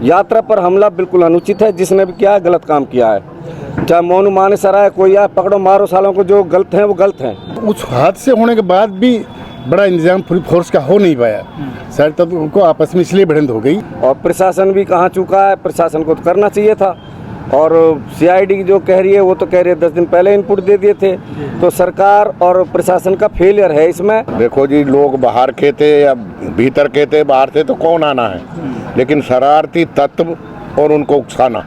यात्रा पर हमला बिल्कुल अनुचित है। जिसने भी किया है गलत काम किया है। चाहे मोनू मानेसरा है, कोई है, पकड़ो मारो सालों को, जो गलत हैं वो गलत हैं। उस हादसे होने के बाद भी बड़ा इंतजाम पूरी फोर्स का हो नहीं पाया। शायद तब उनको आपस में इसलिए भिड़ंत हो गई। और प्रशासन भी कहाँ चूका है, प्रशासन को तो करना चाहिए था। और सीआईडी जो कह रही है वो तो कह रही है 10 दिन पहले इनपुट दे दिए थे। तो सरकार और प्रशासन का फेलियर है इसमें। देखो जी, लोग बाहर के थे या भीतर के थे, बाहर थे तो कौन आना है, लेकिन शरारती तत्व और उनको उकसाना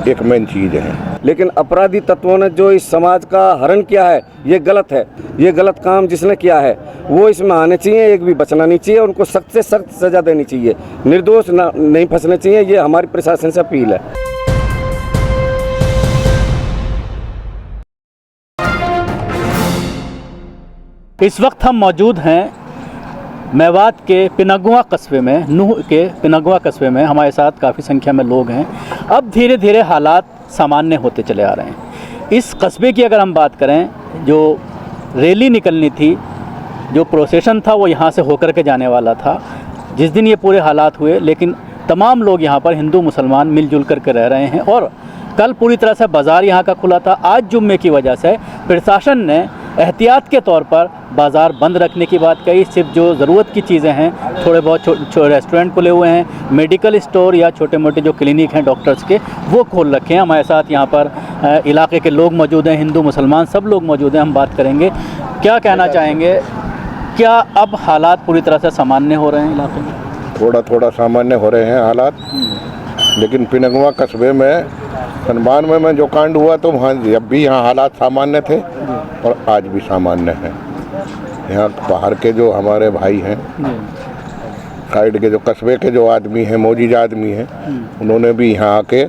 एक मेन चीज़ है। लेकिन अपराधी तत्वों ने जो इस समाज का हरण किया है ये गलत है। ये गलत काम जिसने किया है वो इसमें आने चाहिए, एक भी बचना नहीं चाहिए। उनको सख्त से सख्त सजा देनी चाहिए, निर्दोष नहीं फंसने चाहिए। ये हमारी प्रशासन से अपील है। इस वक्त हम मौजूद हैं मेवात के पिनगुआ कस्बे में, नूह के पिनगुआ कस्बे में। हमारे साथ काफ़ी संख्या में लोग हैं। अब धीरे धीरे हालात सामान्य होते चले आ रहे हैं। इस कस्बे की अगर हम बात करें, जो रैली निकलनी थी, जो प्रोसेशन था वो यहाँ से होकर के जाने वाला था जिस दिन ये पूरे हालात हुए, लेकिन तमाम लोग यहाँ पर हिंदू मुसलमान मिलजुल करके रह रहे हैं। और कल पूरी तरह से बाज़ार यहाँ का खुला था। आज जुम्मे की वजह से प्रशासन ने एहतियात के तौर पर बाज़ार बंद रखने की बात कही। सिर्फ जो ज़रूरत की चीज़ें हैं, थोड़े बहुत रेस्टोरेंट खुले हुए हैं, मेडिकल स्टोर या छोटे मोटे जो क्लिनिक हैं डॉक्टर्स के, वो खोल रखे हैं। हमारे साथ यहाँ पर इलाके के लोग मौजूद हैं, हिंदू मुसलमान सब लोग मौजूद हैं। हम बात करेंगे, क्या कहना चाहेंगे, क्या अब हालात पूरी तरह से सामान्य हो रहे हैं इलाके में? थोड़ा थोड़ा सामान्य हो रहे हैं हालात, लेकिन पिनगुआ कस्बे में 92 में जो कांड हुआ तो वहाँ जब भी यहाँ हालात सामान्य थे और आज भी सामान्य हैं। यहाँ बाहर के जो हमारे भाई हैं, साइड के जो कस्बे के जो आदमी हैं, मौजूद आदमी हैं, उन्होंने भी यहाँ आके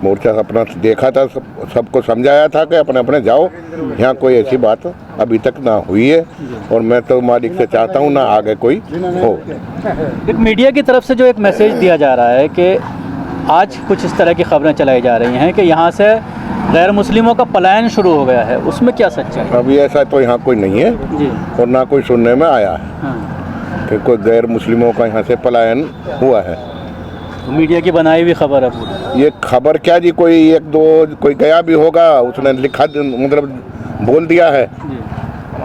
मोर्चा अपना देखा था, सबको समझाया था कि अपने अपने जाओ, यहाँ कोई ऐसी बात अभी तक ना हुई है। और मैं तो मालिक से चाहता हूँ ना आगे कोई हो। एक मीडिया की तरफ से जो एक मैसेज दिया जा रहा है कि आज कुछ इस तरह की खबरें चलाई जा रही हैं कि यहाँ से गैर मुस्लिमों का पलायन शुरू हो गया है, उसमें क्या सच्चाई है? अभी ऐसा तो यहाँ कोई नहीं है जी। और ना कोई सुनने में आया है कि कोई गैर मुस्लिमों का यहाँ से पलायन हुआ है। तो मीडिया की बनाई हुई खबर है पूरी। ये खबर क्या जी, कोई एक दो कोई गया भी होगा, उसने लिखा मतलब बोल दिया है,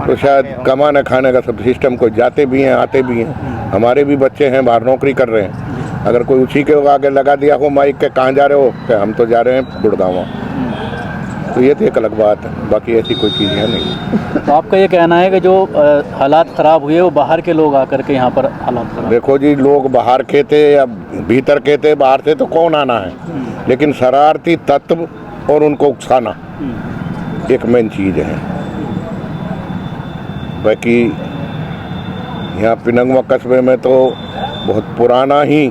तो शायद कमाने खाने का सब सिस्टम, कोई जाते भी हैं आते भी हैं। हमारे भी बच्चे हैं बाहर नौकरी कर रहे हैं। अगर कोई उसी के आगे लगा दिया हो माइक के, कहाँ जा रहे हो, कि हम तो जा रहे हैं गुड़गांव, तो ये तो एक अलग बात है, बाकी ऐसी कोई चीज़ है नहीं। तो आपका ये कहना है कि जो हालात ख़राब हुए वो बाहर के लोग आकर के यहाँ पर हालात ख़राब? देखो जी, लोग बाहर के थे या भीतर के थे, बाहर थे तो कौन आना है, लेकिन शरारती तत्व और उनको उकसाना एक मेन चीज़ है। बाकी यहाँ पिनगुआ कस्बे में तो बहुत पुराना ही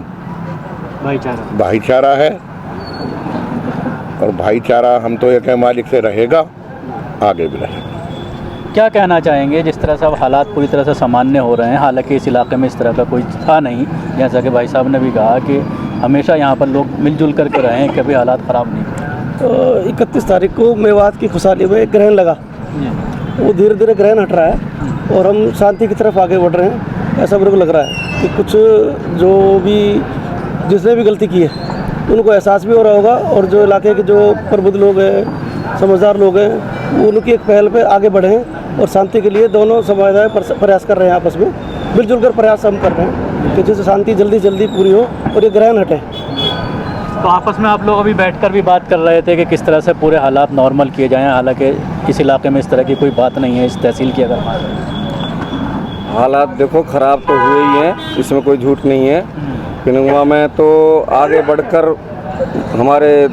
भाईचारा है और भाईचारा हम तो एक मालिक से रहेगा, आगे भी रहेगा। क्या कहना चाहेंगे, जिस तरह से अब हालात पूरी तरह से सामान्य हो रहे हैं, हालांकि इस इलाके में इस तरह का कोई था नहीं, जैसा कि भाई साहब ने भी कहा कि हमेशा यहाँ पर लोग मिलजुल करके रहे हैं, कभी हालात ख़राब नहीं। तो 31 तारीख को मेवात की खुशहाली में एक ग्रहण लगा, वो धीरे धीरे ग्रहण हट रहा है और हम शांति की तरफ आगे बढ़ रहे हैं। ऐसा मेरे को लग रहा है कि कुछ जो भी जिसने भी गलती की है उनको एहसास भी हो रहा होगा, और जो इलाके के जो प्रबुद्ध लोग हैं, समझदार लोग हैं, वो उनकी एक पहल पे आगे बढ़े हैं और शांति के लिए दोनों समुदाय प्रयास कर रहे हैं। आपस में मिलजुल कर प्रयास हम कर रहे हैं कि जिससे शांति जल्दी जल्दी पूरी हो और ये ग्रहण हटे। तो आपस में आप लोग अभी बैठकर भी बात कर रहे थे कि किस तरह से पूरे हालात नॉर्मल किए जाएँ, हालांकि इस इलाके में इस तरह की कोई बात नहीं है। इस तहसील की अगर बात है, हालात देखो ख़राब तो हुए ही हैं, इसमें कोई झूठ नहीं है। पिनगुआ में तो आगे बढ़कर हमारे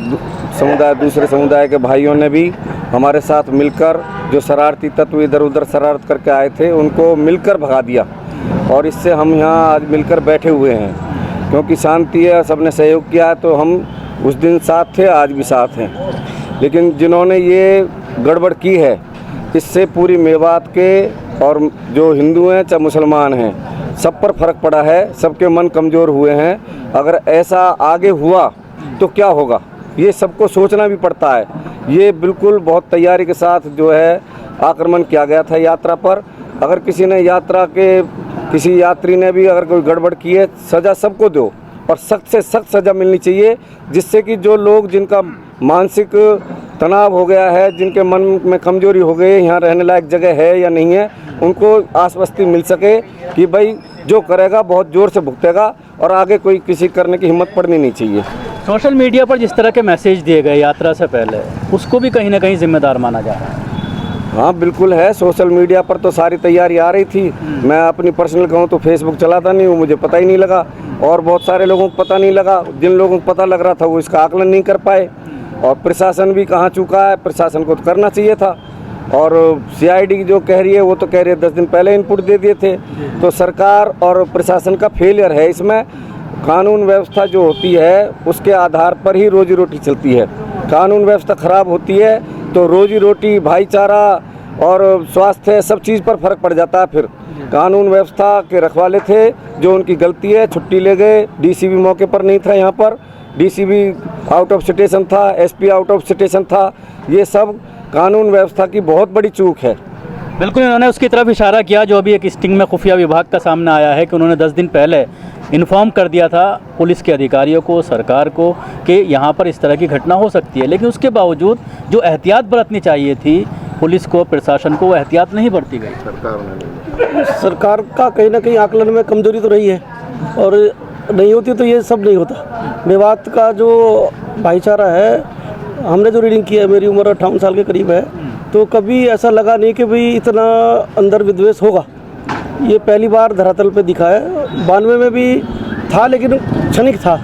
समुदाय, दूसरे समुदाय के भाइयों ने भी हमारे साथ मिलकर जो शरारती तत्व इधर उधर शरारत करके आए थे उनको मिलकर भगा दिया, और इससे हम यहाँ आज मिलकर बैठे हुए हैं क्योंकि शांति है, सबने सहयोग किया है। तो हम उस दिन साथ थे, आज भी साथ हैं। लेकिन जिन्होंने ये गड़बड़ की है, इससे पूरी मेवात के और जो हिंदू हैं चाहे मुसलमान हैं, सब पर फर्क पड़ा है, सबके मन कमज़ोर हुए हैं। अगर ऐसा आगे हुआ तो क्या होगा, ये सबको सोचना भी पड़ता है। ये बिल्कुल बहुत तैयारी के साथ जो है आक्रमण किया गया था यात्रा पर। अगर किसी ने यात्रा के किसी यात्री ने भी अगर कोई गड़बड़ की है, सज़ा सबको दो और सख्त से सख्त सज़ा मिलनी चाहिए, जिससे कि जो लोग जिनका मानसिक तनाव हो गया है, जिनके मन में कमजोरी हो गई है, यहाँ रहने लायक जगह है या नहीं है, उनको आश्वस्ति मिल सके कि भाई जो करेगा बहुत ज़ोर से भुगतेगा और आगे कोई किसी करने की हिम्मत पड़नी नहीं चाहिए। सोशल मीडिया पर जिस तरह के मैसेज दिए गए यात्रा से पहले, उसको भी कहीं ना कहीं जिम्मेदार माना जा रहा है। हाँ बिल्कुल है, सोशल मीडिया पर तो सारी तैयारी आ रही थी। मैं अपनी पर्सनल कहूँ तो फेसबुक चलाता नहीं हूँ, मुझे पता ही नहीं लगा, और बहुत सारे लोगों को पता नहीं लगा। जिन लोगों को पता लग रहा था वो इसका आकलन नहीं कर पाए, और प्रशासन भी कहाँ चुका है, प्रशासन को तो करना चाहिए था। और CID जो कह रही है वो तो कह रही है 10 दिन पहले इनपुट दे दिए थे। तो सरकार और प्रशासन का फेलियर है इसमें। कानून व्यवस्था जो होती है उसके आधार पर ही रोजी रोटी चलती है। कानून व्यवस्था ख़राब होती है तो रोजी रोटी, भाईचारा और स्वास्थ्य सब चीज़ पर फर्क पड़ जाता है। फिर कानून व्यवस्था के रखवाले थे, जो उनकी गलती है, छुट्टी ले गए। DC भी मौके पर नहीं था, यहाँ पर DC भी आउट ऑफ स्टेशन था, SP आउट ऑफ स्टेशन था। ये सब कानून व्यवस्था की बहुत बड़ी चूक है। बिल्कुल, इन्होंने उसकी तरफ इशारा किया जो अभी एक स्टिंग में खुफिया विभाग का सामने आया है कि उन्होंने 10 दिन पहले इन्फॉर्म कर दिया था पुलिस के अधिकारियों को, सरकार को, कि यहाँ पर इस तरह की घटना हो सकती है। लेकिन उसके बावजूद जो एहतियात बरतनी चाहिए थी पुलिस को, प्रशासन को, वो एहतियात नहीं बरती गई। सरकार का कहीं ना कहीं आकलन में कमजोरी तो रही है, और नहीं होती तो ये सब नहीं होता। मेवात का जो भाईचारा है, हमने जो रीडिंग किया है, मेरी उम्र 58 साल के करीब है, तो कभी ऐसा लगा नहीं कि भाई इतना अंदर विद्वेष होगा। ये पहली बार धरातल पे दिखा है। 92 में भी था लेकिन क्षणिक था,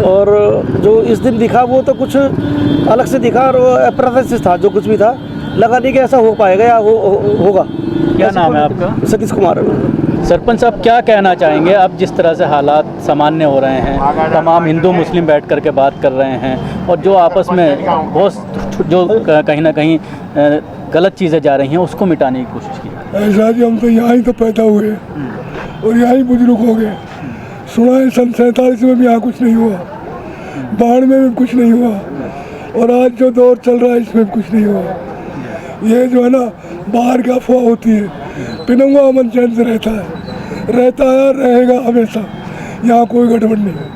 और जो इस दिन दिखा वो तो कुछ अलग से दिखा, और वो अप्रत्याशित था। जो कुछ भी था लगा नहीं कि ऐसा हो पाएगा या होगा। क्या नाम है आपका? सतीश कुमार है। सरपंच साहब, क्या कहना चाहेंगे? अब जिस तरह से हालात सामान्य हो रहे हैं, तमाम हिंदू मुस्लिम बैठ कर के बात कर रहे हैं, और जो आपस में बहुत जो कहीं ना कहीं गलत चीज़ें जा रही हैं उसको मिटाने की कोशिश की। ऐसा जी, हम तो यहाँ ही तो पैदा हुए और यहाँ ही बुजुर्ग हो गए। सुना है सन 47 में भी यहाँ कुछ नहीं हुआ, 92 में भी कुछ नहीं हुआ, और आज जो दौर चल रहा है इसमें भी कुछ नहीं हुआ। ये जो है ना, बाहर की अफवाह होती है। पिनंगवा अमन चैन से रहता है, रहेगा हमेशा। यहाँ कोई गड़बड़ नहीं है।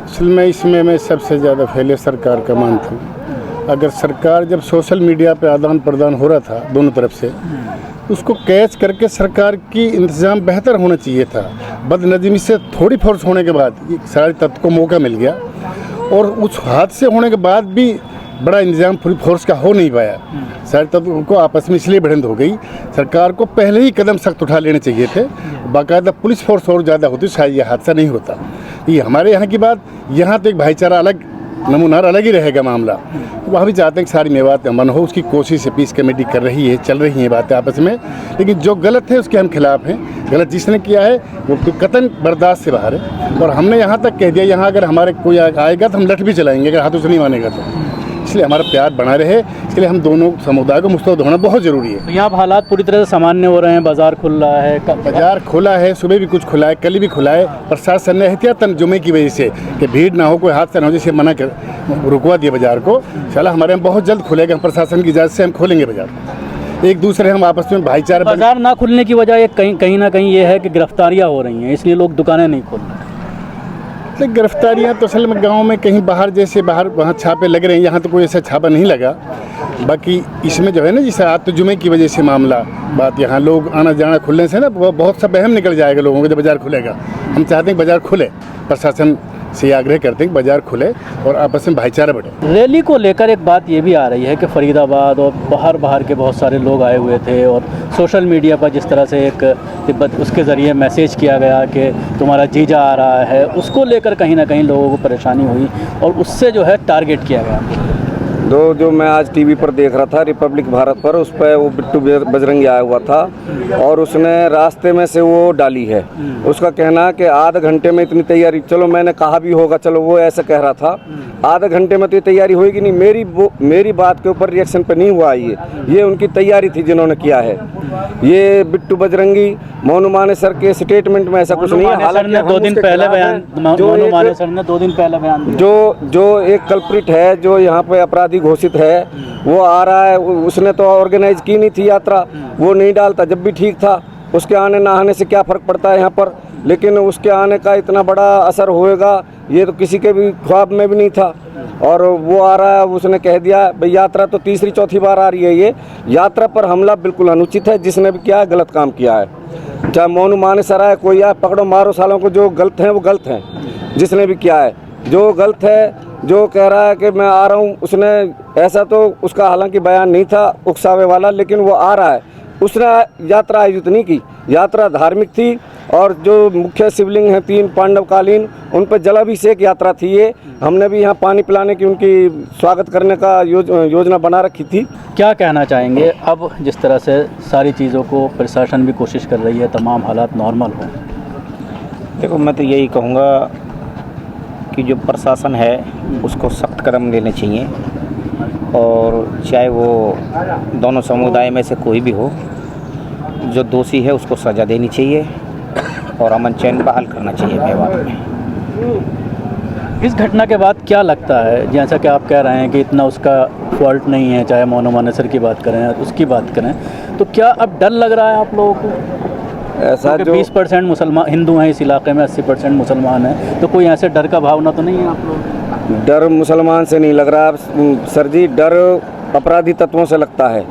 असल में इसमें मैं सबसे ज़्यादा फेलियर सरकार का मानता हूँ। अगर सरकार जब सोशल मीडिया पे आदान प्रदान हो रहा था दोनों तरफ से, उसको कैच करके सरकार की इंतज़ाम बेहतर होना चाहिए था। बदनज़मी से थोड़ी फोर्स होने के बाद सारे तत्व को मौका मिल गया, और उस हादसे होने के बाद भी बड़ा इंतजाम पूरी फोर्स का हो नहीं पाया। सारे तत्वों को आपस में इसलिए भिड़ंत हो गई। सरकार को पहले ही कदम सख्त उठा लेने चाहिए थे। बाकायदा पुलिस फोर्स और ज़्यादा होती शायद ये हादसा नहीं होता। ये हमारे यहाँ की बात, यहाँ तो एक भाईचारा अलग, नमूनार अलग ही रहेगा मामला। वहाँ भी चाहते हैं कि सारी मेवात अमन हो, उसकी कोशिश है। पीस कमेटी कर रही है, चल रही हैं बातें आपस में, लेकिन जो गलत है उसके हम खिलाफ हैं। गलत जिसने किया है वो कतई बर्दाश्त से बाहर है, और हमने यहाँ तक कह दिया, यहाँ अगर हमारे कोई आएगा तो हम लठ भी चलाएंगे अगर हाथ उसे नहीं मानेगा तो। इसलिए हमारा प्यार बना रहे, इसके लिए हम दोनों समुदाय को मुस्तैद होना बहुत ज़रूरी है। तो यहाँ हालात पूरी तरह से सामान्य हो रहे हैं, बाज़ार खुल रहा है, बाजार खुला है, सुबह भी कुछ खुला है, कल भी खुला है। प्रशासन ने एहतियातन जुमे की वजह से कि भीड़ ना हो, कोई हादसा ना हो, जैसे मना कर रुकवा दिया बाजार को। इंशाल्लाह हमारे यहाँ बहुत जल्द खुलेगा, प्रशासन की इजाज़त से हम खोलेंगे बाजार। एक दूसरे हम आपस में भाईचारा। बाजार ना खुलने की वजह कहीं ना कहीं ये है कि गिरफ्तारियाँ हो रही हैं, इसलिए लोग दुकानें नहीं खोल रहे। गिरफ्तारियाँ तो असल में गाँव में कहीं बाहर, जैसे बाहर वहाँ छापे लग रहे हैं, यहाँ तो कोई ऐसा छापा नहीं लगा। बाकी इसमें जो है ना, जैसे आज तो जुमे की वजह से मामला बात, यहाँ लोग आना जाना खुलने से ना बहुत सा बहम निकल जाएगा लोगों को जब बाज़ार खुलेगा। हम चाहते हैं बाज़ार खुले, प्रशासन से आग्रह करते हैं कि बाज़ार खुले और आपस में भाईचारा बढ़े। रैली को लेकर एक बात ये भी आ रही है कि फरीदाबाद और बाहर के बहुत सारे लोग आए हुए थे, और सोशल मीडिया पर जिस तरह से एक तिब्बत उसके ज़रिए मैसेज किया गया कि तुम्हारा जीजा आ रहा है, उसको लेकर कहीं ना कहीं लोगों को परेशानी हुई और उससे जो है टारगेट किया गया। जो मैं आज टीवी पर देख रहा था, रिपब्लिक भारत पर, उस पर वो बिट्टू बजरंगी आया हुआ था और उसने रास्ते में से वो डाली है। उसका कहना है कि आधे घंटे में इतनी तैयारी, चलो मैंने कहा भी होगा, चलो वो ऐसे कह रहा था, आधे घंटे में तो ये तैयारी होगी नहीं। मेरी बात के ऊपर रिएक्शन पे नहीं हुआ। ये उनकी तैयारी थी जिन्होंने किया है। ये बिट्टू बजरंगी मोनू मानेसर के स्टेटमेंट में ऐसा कुछ नहीं है। हालांकि 2 दिन पहले बयान, मोनू मानेसर ने 2 दिन पहले बयान दिया। जो एक कल्प्रिट है, जो यहाँ पे अपराधी घोषित है, वो आ रहा है। उसने तो ऑर्गेनाइज की नहीं थी यात्रा, वो नहीं डालता जब भी ठीक था। उसके आने नहाने से क्या फ़र्क पड़ता है यहाँ पर, लेकिन उसके आने का इतना बड़ा असर होएगा ये तो किसी के भी ख्वाब में भी नहीं था। और वो आ रहा है, उसने कह दिया भाई यात्रा तो तीसरी चौथी बार आ रही है, ये यात्रा पर हमला बिल्कुल अनुचित है। जिसने भी किया है गलत काम किया है, चाहे मोनू मानेसर है कोई आए, पकड़ो मारो सालों को, जो गलत हैं वो गलत हैं। जिसने भी किया है जो गलत है, जो कह रहा है कि मैं आ रहा हूँ, उसने ऐसा तो उसका हालांकि बयान नहीं था उकसावे वाला, लेकिन वो आ रहा है। उसने यात्रा आयोजित नहीं की, यात्रा धार्मिक थी और जो मुख्य शिवलिंग हैं 3 पांडवकालीन, उन पर जलाभिषेक यात्रा थी ये। हमने भी यहाँ पानी पिलाने की उनकी स्वागत करने का योजना बना रखी थी। क्या कहना चाहेंगे अब जिस तरह से सारी चीज़ों को प्रशासन भी कोशिश कर रही है तमाम हालात नॉर्मल हों? देखो, मैं तो यही कहूँगा कि जो प्रशासन है उसको सख्त कदम लेने चाहिए, और चाहे वो दोनों समुदाय में से कोई भी हो, जो दोषी है उसको सज़ा देनी चाहिए और अमन चैन बहाल करना चाहिए मेवात में। इस घटना के बाद क्या लगता है, जैसा कि आप कह रहे हैं कि इतना उसका फॉल्ट नहीं है, चाहे मोनू मानेसर की बात करें उसकी बात करें, तो क्या अब डर लग रहा है आप लोगों को? ऐसा जो 20% मुसलमान हिंदू हैं इस इलाके में, 80% मुसलमान हैं, तो कोई ऐसे डर का भावना तो नहीं है आप लोग? डर मुसलमान से नहीं लग रहा सर जी, डर अपराधी तत्वों से लगता है।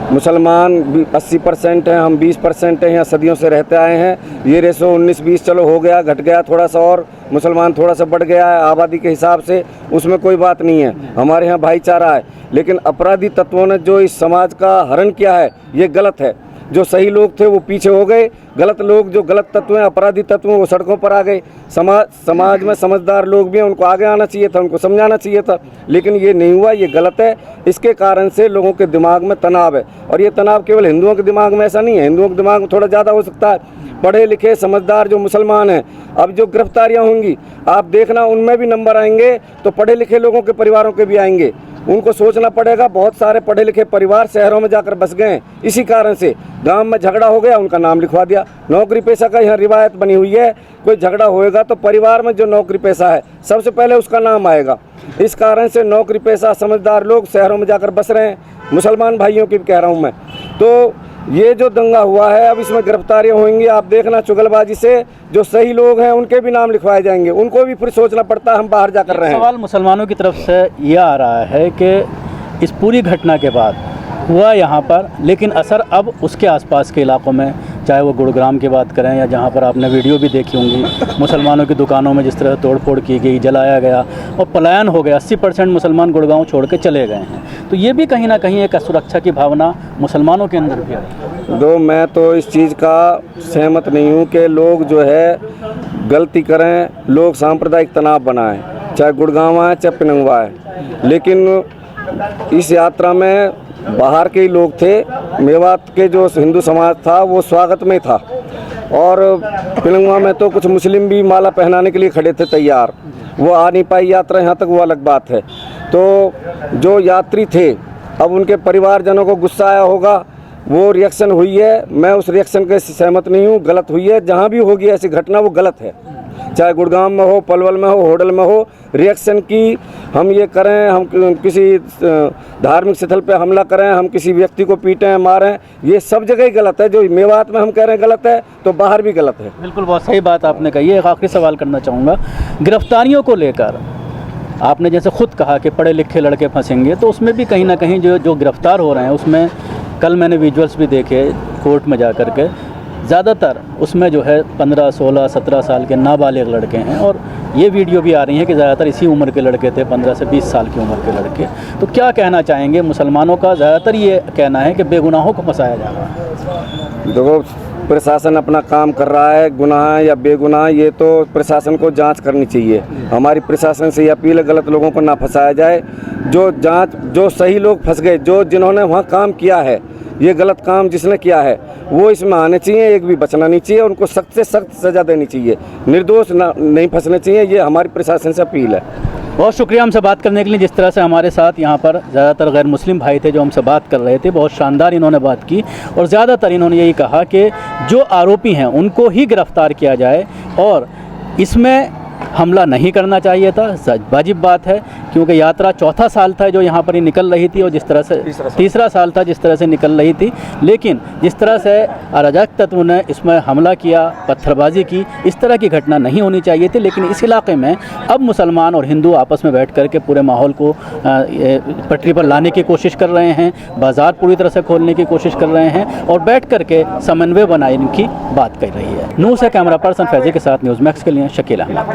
मुसलमान 80% हैं, हम 20% हैं, यहाँ सदियों से रहते आए हैं। ये रेशो 19-20 चलो हो गया, घट गया थोड़ा सा, और मुसलमान थोड़ा सा बढ़ गया है आबादी के हिसाब से, उसमें कोई बात नहीं है, हमारे यहाँ भाईचारा है। लेकिन अपराधी तत्वों ने जो इस समाज का हरण किया है ये गलत है। जो सही लोग थे वो पीछे हो गए, गलत लोग जो गलत तत्व हैं, अपराधी तत्व हैं, वो सड़कों पर आ गए। समाज में समझदार लोग भी हैं, उनको आगे आना चाहिए था, उनको समझाना चाहिए था, लेकिन ये नहीं हुआ, ये गलत है। इसके कारण से लोगों के दिमाग में तनाव है, और ये तनाव केवल हिंदुओं के दिमाग में ऐसा नहीं है, हिंदुओं के दिमाग में थोड़ा ज़्यादा हो सकता है। पढ़े लिखे समझदार जो मुसलमान हैं, अब जो गिरफ्तारियाँ होंगी आप देखना, उनमें भी नंबर आएंगे तो पढ़े लिखे लोगों के परिवारों के भी आएंगे। उनको सोचना पड़ेगा, बहुत सारे पढ़े लिखे परिवार शहरों में जाकर बस गए हैं, इसी कारण से गांव में झगड़ा हो गया, उनका नाम लिखवा दिया। नौकरी पेशा का यहाँ रिवायत बनी हुई है, कोई झगड़ा होएगा तो परिवार में जो नौकरी पेशा है सबसे पहले उसका नाम आएगा। इस कारण से नौकरी पेशा समझदार लोग शहरों में जाकर बस रहे हैं, मुसलमान भाइयों की भी कह रहा हूँ मैं। तो ये जो दंगा हुआ है, अब इसमें गिरफ्तारियां होंगी, आप देखना चुगलबाजी से जो सही लोग हैं उनके भी नाम लिखवाए जाएंगे, उनको भी फिर सोचना पड़ता है हम बाहर जाकर रहे हैं। सवाल मुसलमानों की तरफ से ये आ रहा है कि इस पूरी घटना के बाद हुआ यहाँ पर, लेकिन असर अब उसके आसपास के इलाकों में, चाहे वो गुड़ग्राम की बात करें या जहाँ पर आपने वीडियो भी देखी होंगी, मुसलमानों की दुकानों में जिस तरह तोड़फोड़ की गई, जलाया गया और पलायन हो गया, 80% मुसलमान गुड़गांव छोड़ के चले गए हैं, तो ये भी कहीं ना कहीं एक असुरक्षा की भावना मुसलमानों के अंदर भी आई। दो मैं तो इस चीज़ का सहमत नहीं हूँ कि लोग जो है गलती करें, लोग सांप्रदायिक तनाव बनाएं, चाहे गुड़गांव है चाहे पिनंगवा है। लेकिन इस यात्रा में बाहर के ही लोग थे, मेवात के जो हिंदू समाज था वो स्वागत में था, और पिनंगवा में तो कुछ मुस्लिम भी माला पहनाने के लिए खड़े थे तैयार, वो आ नहीं पाई यात्रा यहाँ तक, वो अलग बात है। तो जो यात्री थे, अब उनके परिवारजनों को गुस्सा आया होगा, वो रिएक्शन हुई है, मैं उस रिएक्शन के सहमत नहीं हूँ, गलत हुई है। जहाँ भी होगी ऐसी घटना वो गलत है, चाहे गुड़गांव में हो, पलवल में हो, होडल में हो। रिएक्शन की हम ये करें, हम किसी धार्मिक स्थल पे हमला करें, हम किसी व्यक्ति को पीटें मारें, ये सब जगह ही गलत है। जो मेवात में हम कह रहे हैं गलत है, तो बाहर भी गलत है। बिल्कुल, बहुत सही बात आपने कही है। एक आखिरी सवाल करना चाहूँगा, गिरफ्तारियों को लेकर आपने जैसे खुद कहा कि पढ़े लिखे लड़के फंसेंगे, तो उसमें भी कहीं ना कहीं जो गिरफ्तार हो रहे हैं, उसमें कल मैंने विजुअल्स भी देखे कोर्ट में जा कर के, ज़्यादातर उसमें जो है 15, 16, 17 साल के नाबालिग लड़के हैं, और ये वीडियो भी आ रही है कि ज़्यादातर इसी उम्र के लड़के थे, 15 से 20 साल की उम्र के लड़के। तो क्या कहना चाहेंगे? मुसलमानों का ज़्यादातर ये कहना है कि बेगुनाहों को फंसाया जा रहा है। देखो, प्रशासन अपना काम कर रहा है, गुनाह या बेगुनाह ये तो प्रशासन को जांच करनी चाहिए। हमारी प्रशासन से ये अपील है, गलत लोगों को ना फंसाया जाए। जो सही लोग फंस गए, जिन्होंने वहाँ काम किया है, ये गलत काम जिसने किया है वो इसमें आने चाहिए, एक भी बचना नहीं चाहिए, उनको सख्त से सख्त सज़ा देनी चाहिए, निर्दोष नहीं फंसने चाहिए। ये हमारी प्रशासन से अपील है। बहुत शुक्रिया हमसे बात करने के लिए। जिस तरह से हमारे साथ यहाँ पर ज़्यादातर गैर मुस्लिम भाई थे जो हमसे बात कर रहे थे, बहुत शानदार इन्होंने बात की, और ज़्यादातर इन्होंने यही कहा कि जो आरोपी हैं उनको ही गिरफ़्तार किया जाए, और इसमें हमला नहीं करना चाहिए था, वाजिब बात है, क्योंकि यात्रा चौथा साल था जो यहाँ पर ही निकल रही थी और जिस तरह से तीसरा साल था जिस तरह से निकल रही थी। लेकिन जिस तरह से अराजक तत्व ने इसमें हमला किया, पत्थरबाजी की, इस तरह की घटना नहीं होनी चाहिए थी। लेकिन इस इलाके में अब मुसलमान और हिंदू आपस में बैठ कर के पूरे माहौल को पटरी पर लाने की कोशिश कर रहे हैं, बाज़ार पूरी तरह से खोलने की कोशिश कर रहे हैं और बैठ कर के समन्वय बनाने की बात कर रही है। नूह से कैमरा पर्सन फैज़ी के साथ न्यूज़ मैक्स के लिए शकील अहमद।